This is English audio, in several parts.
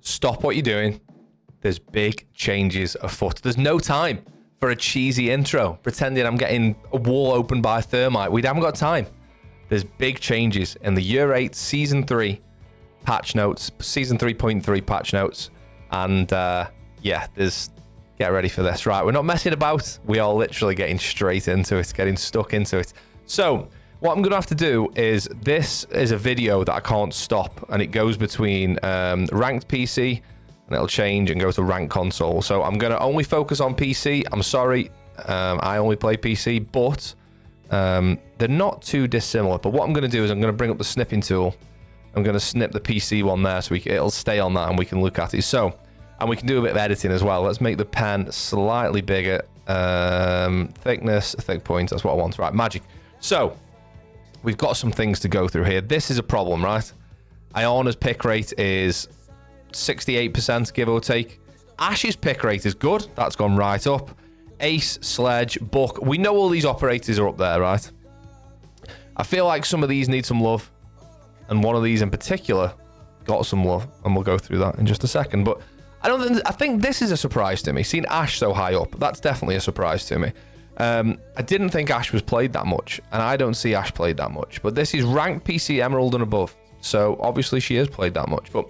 stop what you're doing. There's big changes afoot. There's no time for a cheesy intro, pretending I'm getting a wall opened by thermite. We haven't got time. There's big changes in the Year 8 Season 3 patch notes, Season 3.3 patch notes. And yeah, get ready for this. Right, we're not messing about. We are literally getting straight into it, getting stuck into it. So what I'm going to have to do is, this is a video that I can't stop, and it goes between ranked PC, and it'll change and go to ranked console. So I'm going to only focus on PC. I'm sorry, I only play PC, but they're not too dissimilar. But what I'm going to do is I'm going to bring up the snipping tool. I'm going to snip the PC one there, so it'll stay on that and we can look at it. So, and we can do a bit of editing as well. Let's make the pen slightly bigger. Thickness, thick point, that's what I want. Right, magic. So we've got some things to go through here. This is a problem, right? Iana's pick rate is 68%, give or take. Ash's pick rate is good. That's gone right up. Ace, Sledge, Buck. We know all these operators are up there, right? I feel like some of these need some love. And one of these in particular got some love. And we'll go through that in just a second. But I think this is a surprise to me. Seeing Ash so high up, that's definitely a surprise to me. I didn't think Ash was played that much. And I don't see Ash played that much. But this is ranked PC Emerald and above. So obviously she is played that much. But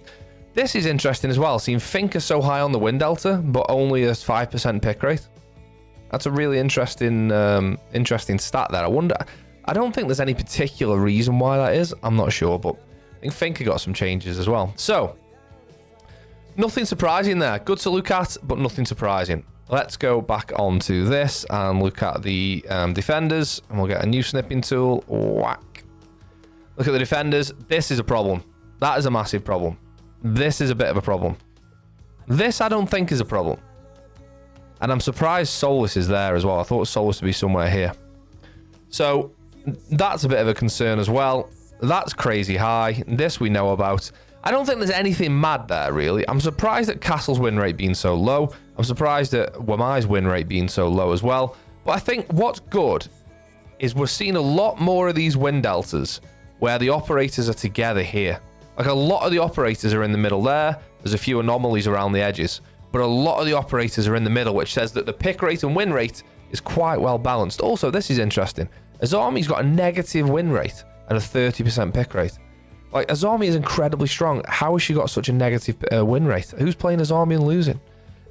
this is interesting as well. Seeing Finka so high on the win delta, but only a 5% pick rate. That's a really interesting stat there. I don't think there's any particular reason why that is. I'm not sure, but I think Finka got some changes as well. So, nothing surprising there. Good to look at, but nothing surprising. Let's go back onto this and look at the defenders, and we'll get a new snipping tool. Whack. Look at the defenders. This is a problem. That is a massive problem. This is a bit of a problem. This I don't think is a problem. And I'm surprised Solus is there as well. I thought Solus would be somewhere here. So that's a bit of a concern as well. That's crazy high. This we know about. I don't think there's anything mad there, really. I'm surprised at Castle's win rate being so low. I'm surprised at Wamai's win rate being so low as well. But I think what's good is we're seeing a lot more of these win deltas where the operators are together here. Like, a lot of the operators are in the middle there. There's a few anomalies around the edges. But a lot of the operators are in the middle, which says that the pick rate and win rate is quite well balanced. Also, this is interesting. Azami's got a negative win rate and a 30% pick rate. Like, Azami is incredibly strong. How has she got such a negative win rate? Who's playing Azami and losing?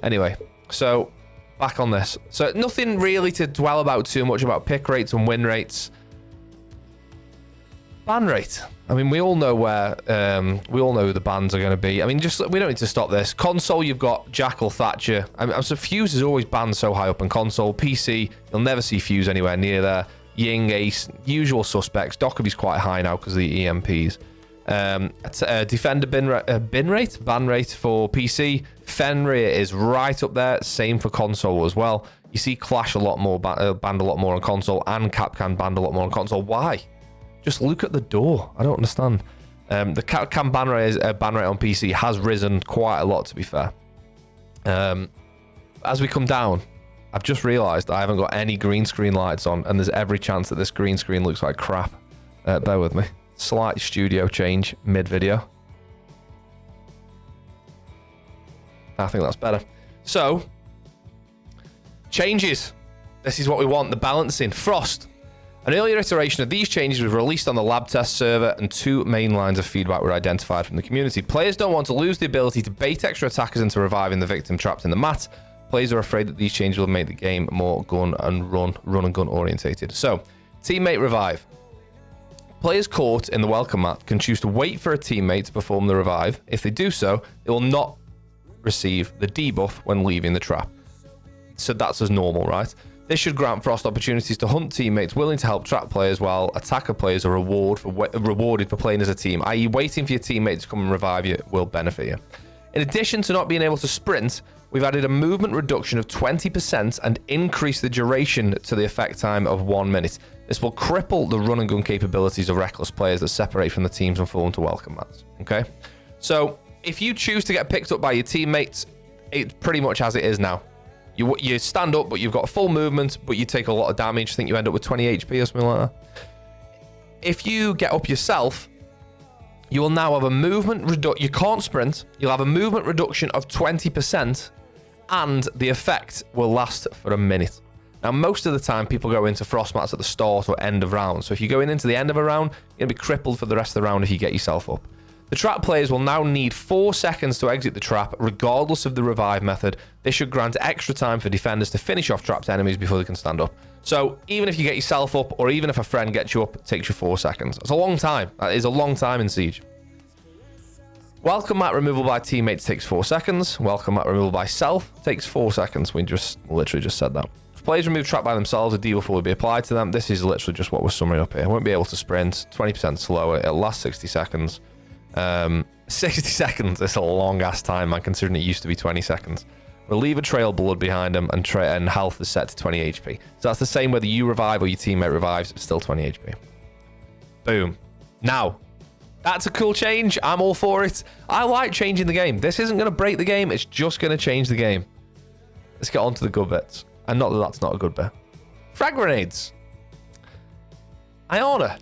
Anyway, so back on this. So nothing really to dwell about too much about pick rates and win rates. Ban rate. I mean, we all know where, we all know who the bans are going to be. I mean, just, we don't need to stop this. Console, you've got Jackal, Thatcher. So Fuse is always banned so high up in console. PC, you'll never see Fuse anywhere near there. Ying, Ace, usual suspects. Dockerby's quite high now because of the EMPs. Defender ban rate for PC. Fenrir is right up there. Same for console as well. You see Clash a lot more, banned a lot more on console, and Capcan banned a lot more on console. Why? Just look at the door. I don't understand. The Capcan ban rate on PC has risen quite a lot, to be fair. As we come down, I've just realised I haven't got any green screen lights on, and there's every chance that this green screen looks like crap. Bear with me. Slight studio change mid-video. I think that's better. So, changes. This is what we want, the balancing. Frost. An earlier iteration of these changes was released on the lab test server, and 2 main lines of feedback were identified from the community. Players don't want to lose the ability to bait extra attackers into reviving the victim trapped in the mat. Players are afraid that these changes will make the game more run and gun orientated. So, teammate revive. Players caught in the welcome mat can choose to wait for a teammate to perform the revive. If they do so, they will not receive the debuff when leaving the trap. So that's as normal, right? This should grant Frost opportunities to hunt teammates willing to help trap players, while attacker players are rewarded for playing as a team, i.e. waiting for your teammate to come and revive you will benefit you. In addition to not being able to sprint, we've added a movement reduction of 20% and increased the duration to the effect time of 1 minute. This will cripple the run and gun capabilities of reckless players that separate from the teams and fall into welcome mats. Okay? So, if you choose to get picked up by your teammates, it's pretty much as it is now. You stand up, but you've got full movement, but you take a lot of damage. I think you end up with 20 HP or something like that. If you get up yourself, You will now have a movement reduction. You can't sprint. You'll have a movement reduction of 20%, and the effect will last for a minute. Now, most of the time, people go into frost mats at the start or end of round. So if you're going into the end of a round, you're going to be crippled for the rest of the round if you get yourself up. The trap players will now need 4 seconds to exit the trap, regardless of the revive method. This should grant extra time for defenders to finish off trapped enemies before they can stand up. So even if you get yourself up, or even if a friend gets you up, it takes you 4 seconds. That's a long time. That is a long time in Siege. Welcome mat removal by teammates takes 4 seconds. Welcome mat removal by self takes 4 seconds. We just literally just said that. If players remove trap by themselves, a debuff will be applied to them. This is literally just what we're summing up here. I won't be able to sprint. 20% slower. It'll last 60 seconds. 60 seconds is a long ass time, man, considering it used to be 20 seconds. Relieve a trail blood behind them, and health is set to 20 HP. So that's the same whether you revive or your teammate revives, it's still 20 HP. Boom. Now, that's a cool change. I'm all for it. I like changing the game. This isn't going to break the game. It's just going to change the game. Let's get on to the good bits. And not that that's not a good bit. Frag grenades. Iana.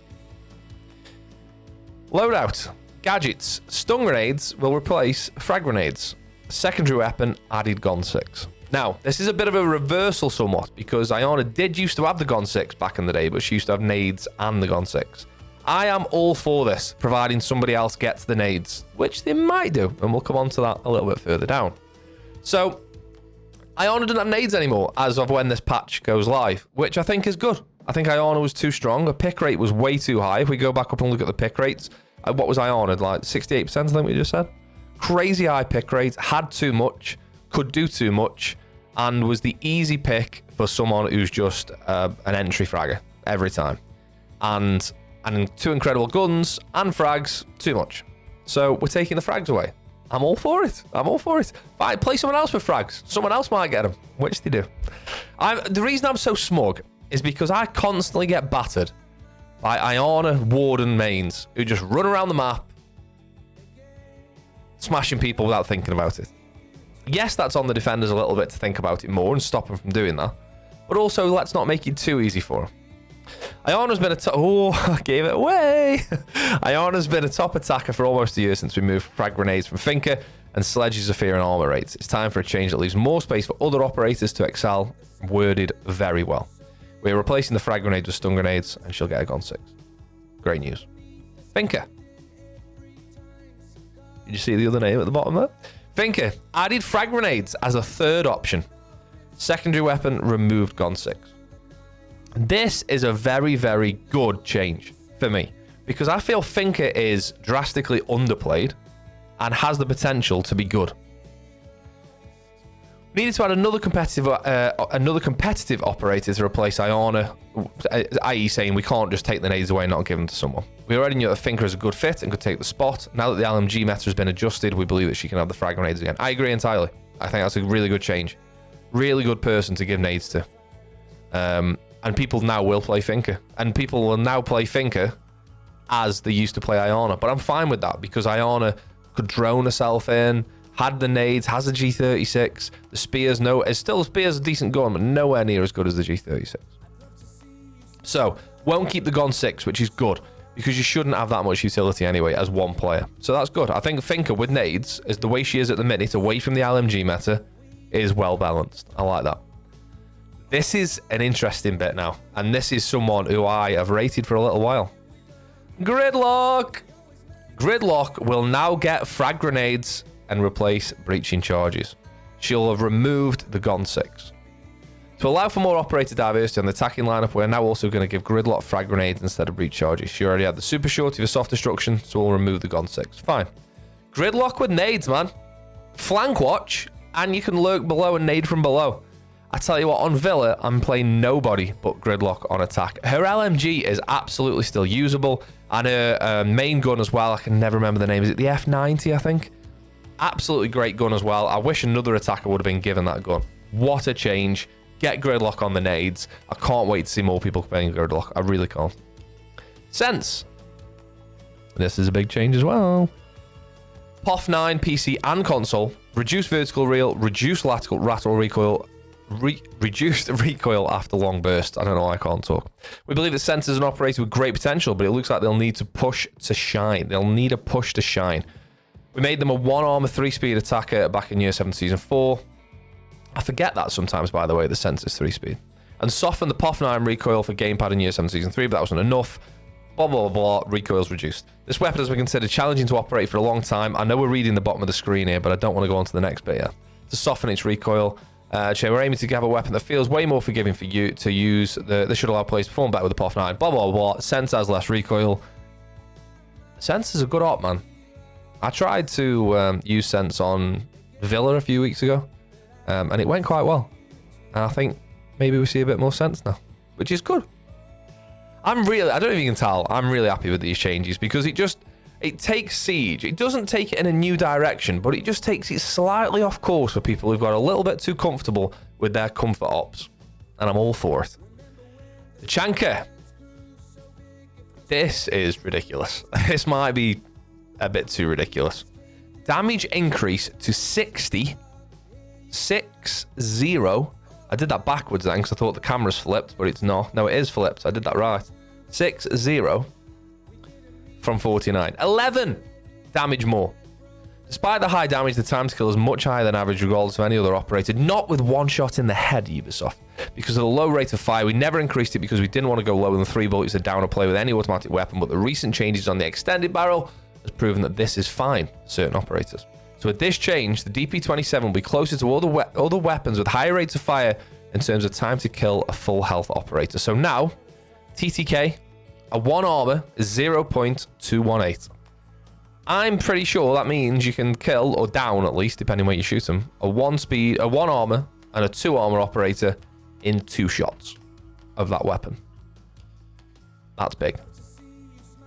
Loadout. Gadgets. Stun grenades will replace frag grenades. Secondary weapon added Gon 6. Now, this is a bit of a reversal somewhat, because Iana did used to have the Gon 6 back in the day, but she used to have nades and the Gon 6. I am all for this, providing somebody else gets the nades, which they might do, and we'll come on to that a little bit further down. So, Iana doesn't have nades anymore as of when this patch goes live, which I think is good. I think Iana was too strong. Her pick rate was way too high. If we go back up and look at the pick rates, what was Iana? Like 68%, I think we just said? Crazy high pick rate, had too much, could do too much, and was the easy pick for someone who's just an entry fragger every time. And 2 incredible guns and frags, too much. So we're taking the frags away. I'm all for it. I'm all for it. Fine, play someone else with frags. Someone else might get them, which they do. The reason I'm so smug is because I constantly get battered by Iana Warden mains who just run around the map smashing people without thinking about it. Yes, that's on the defenders a little bit to think about it more and stop them from doing that. But also, let's not make it too easy for them. Iana's been I gave it away. Iana's been a top attacker for almost a year since we moved frag grenades from finka and sledges of fear and armor rates. It's time for a change that leaves more space for other operators to excel. Worded very well. We're replacing the frag grenades with stun grenades, and she'll get a Gon 6. Great news. Finka. Did you see the other name at the bottom there? Finka added frag grenades as a third option. Secondary weapon removed Gon 6. This is a very, very good change for me, because I feel finka is drastically underplayed and has the potential to be good. We needed to add another competitive operator to replace Iana, i.e. saying we can't just take the nades away and not give them to someone. We already knew that finka is a good fit and could take the spot. Now that the LMG meta has been adjusted, we believe that she can have the frag grenades again. I agree entirely. I think that's a really good change. Really good person to give nades to. And people now will play finka. And people will now play finka as they used to play Iana. But I'm fine with that, because Iana could drone herself in, had the nades, has the G36. The spears, spear's a decent gun, but nowhere near as good as the G36. So, won't keep the Gon 6, which is good, because you shouldn't have that much utility anyway as one player. So that's good. I think finka with nades, as the way she is at the minute, away from the LMG meta, is well balanced. I like that. This is an interesting bit now, and this is someone who I have rated for a little while. Gridlock! Gridlock will now get frag grenades and replace breaching charges. She'll have removed the Gon 6. To allow for more operator diversity on the attacking lineup, we're now also going to give Gridlock frag grenades instead of breach charges. She already had the super shorty for soft destruction, so we'll remove the Gon 6. Fine. Gridlock with nades, man. Flank watch, and you can lurk below and nade from below. I tell you what, on Villa, I'm playing nobody but Gridlock on attack. Her LMG is absolutely still usable, and her main gun as well, I can never remember the name. Is it the F90, I think? Absolutely great gun as well. I wish another attacker would have been given that gun. What a change. Get Gridlock on the nades. I can't wait to see more people playing Gridlock. I really can't. Sens. This is a big change as well. POF 9, PC and console. Reduce vertical reel, reduce lateral recoil, reduced recoil after long burst. I don't know why I can't talk. We believe that Sens is an operator with great potential, but it looks like they'll need to push to shine. They'll need a push to shine. We made them a 1 armor 3-speed attacker back in Year 7 Season 4. I forget that sometimes, by the way, the Sens is 3-speed. And soften the POF9 recoil for gamepad in Year 7 Season 3, but that wasn't enough. Blah, blah, blah, blah, recoil's reduced. This weapon has been considered challenging to operate for a long time. I know we're reading the bottom of the screen here, but I don't want to go on to the next bit yet. To soften its recoil, we're aiming to have a weapon that feels way more forgiving for you to use. This should allow players to perform better with the POF9. Blah, blah, blah. Sens has less recoil. Sens is a good op, man. I tried to use Sens on Villa a few weeks ago, and it went quite well. And I think maybe we see a bit more Sens now, which is good. I don't know if you can tell, I'm really happy with these changes because it takes Siege. It doesn't take it in a new direction, but it just takes it slightly off course for people who've got a little bit too comfortable with their comfort ops. And I'm all for it. Tachanka. This is ridiculous. This might be a bit too ridiculous. Damage increase to 60. 60. I did that backwards then because I thought the camera's flipped, but it's not. No, it is flipped. I did that right. 60 from 49. 11 damage more. Despite the high damage, the time to kill is much higher than average regardless of any other operator. Not with one shot in the head, Ubisoft. Because of the low rate of fire, we never increased it because we didn't want to go lower than 3 bullets a down or play with any automatic weapon, but the recent changes on the extended barrel has proven that this is fine for certain operators. So with this change, the DP27 will be closer to all the weapons with higher rates of fire in terms of time to kill a full health operator. So now, TTK, a 1 armor is 0.218. I'm pretty sure that means you can kill, or down at least, depending where you shoot them, a 1 speed, a 1 armor, and a 2 armor operator in 2 shots of that weapon. That's big.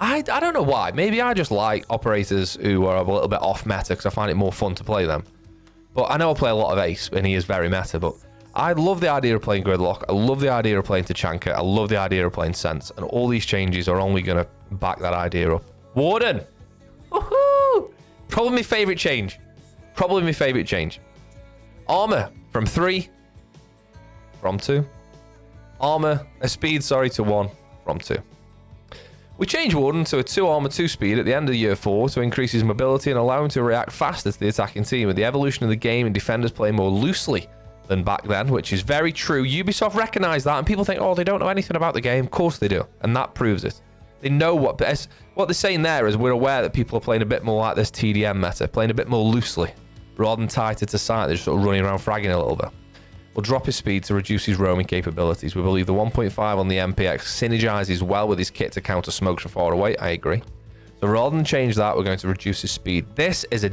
I don't know why. Maybe I just like operators who are a little bit off meta because I find it more fun to play them. But I know I play a lot of Ace, and he is very meta, but I love the idea of playing Gridlock. I love the idea of playing Tachanka. I love the idea of playing Sens. And all these changes are only going to back that idea up. Warden! Woohoo! Probably my favorite change. Probably my favorite change. Armor from 3 from 2. Armor, speed, to 1 from 2. We changed Warden to a 2 armor 2 speed at the end of year 4 to increase his mobility and allow him to react faster to the attacking team, with the evolution of the game and defenders playing more loosely than back then, which is very true. Ubisoft recognize that, and people think, oh, they don't know anything about the game. Of course they do, and that proves it. They know what they're saying there is we're aware that people are playing a bit more like this TDM meta, playing a bit more loosely, rather than tighter to sight. They're just sort of running around fragging a little bit. We'll drop his speed to reduce his roaming capabilities. We believe the 1.5 on the MPX synergizes well with his kit to counter smokes from far away. I agree. So rather than change that, we're going to reduce his speed. This is a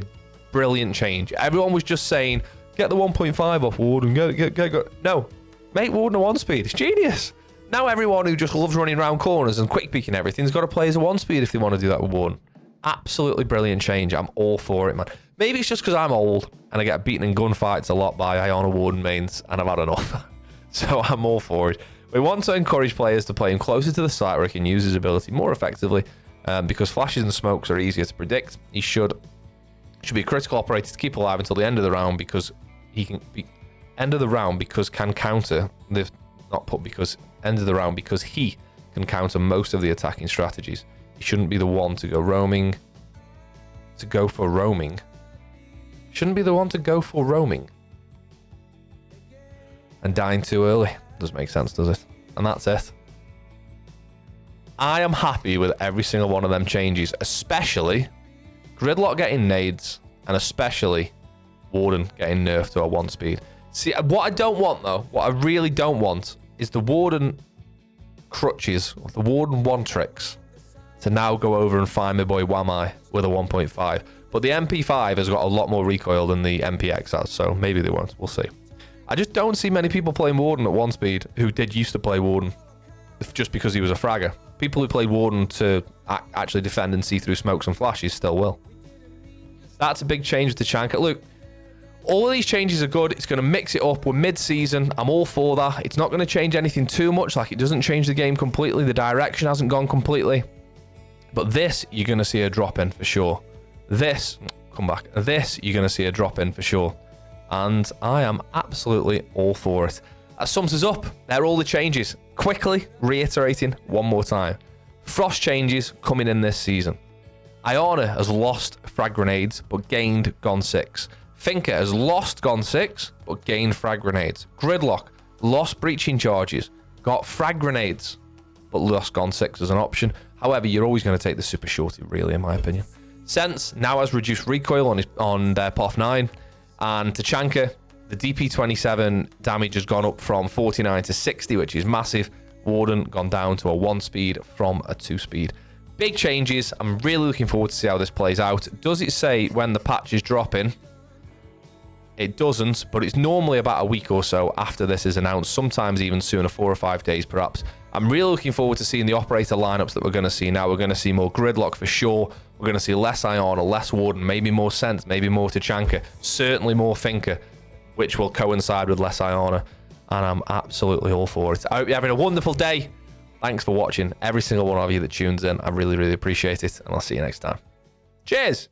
brilliant change. Everyone was just saying, get the 1.5 off Warden. Go. No, make Warden a 1 speed. It's genius. Now everyone who just loves running around corners and quick peeking everything's got to play as a 1 speed if they want to do that with Warden. Absolutely brilliant change. I'm all for it, man. Maybe it's just because I'm old and I get beaten in gunfights a lot by Iana Warden mains and I've had enough. So I'm all for it. We want to encourage players to play him closer to the site where he can use his ability more effectively, because flashes and smokes are easier to predict. He should be a critical operator to keep alive until the end of the round because he can be end of the round because can counter the end of the round because he can counter most of the attacking strategies. He shouldn't be the one to go roaming. Shouldn't be the one to go for roaming. And dying too early. Doesn't make sense, does it? And that's it. I am happy with every single one of them changes, especially Gridlock getting nades, and especially Warden getting nerfed to a 1 speed. See, what I don't want though, what I really don't want, is the Warden crutches, or the Warden 1 tricks, to now go over and find my boy Wamai with a 1.5. But the MP5 has got a lot more recoil than the MPX has, so maybe they won't. We'll see. I just don't see many people playing Warden at 1 speed who used to play Warden just because he was a fragger. People who played Warden to actually defend and see through smokes and flashes still will. That's a big change to Tachanka. Look, all of these changes are good. It's going to mix it up. We're mid-season. I'm all for that. It's not going to change anything too much. Like, it doesn't change the game completely. The direction hasn't gone completely. But this, you're going to see a drop in for sure. This, you're going to see a drop in for sure. and I am absolutely all for it. That sums us up. There are all the changes. Quickly reiterating one more time. Frost changes coming in this season. Iana has lost frag grenades, but gained Gon 6. Finka has lost Gon 6, but gained frag grenades. Gridlock lost breaching charges, got frag grenades, but lost Gon 6 as an option. However, you're always going to take the super shorty, really, in my opinion. Sens now has reduced recoil on their POF 9. And Tachanka, the DP27 damage has gone up from 49 to 60, which is massive. Warden gone down to a 1-speed from a 2-speed. Big changes. I'm really looking forward to see how this plays out. Does it say when the patch is dropping? It doesn't, but it's normally about a week or so after this is announced, sometimes even sooner, 4 or 5 days perhaps. I'm really looking forward to seeing the operator lineups that we're going to see now. We're going to see more Gridlock for sure. We're going to see less Iana, less Warden, maybe more Sens, maybe more Tachanka, certainly more Finka, which will coincide with less Iana. And I'm absolutely all for it. I hope you're having a wonderful day. Thanks for watching, every single one of you that tunes in. I really, really appreciate it. And I'll see you next time. Cheers!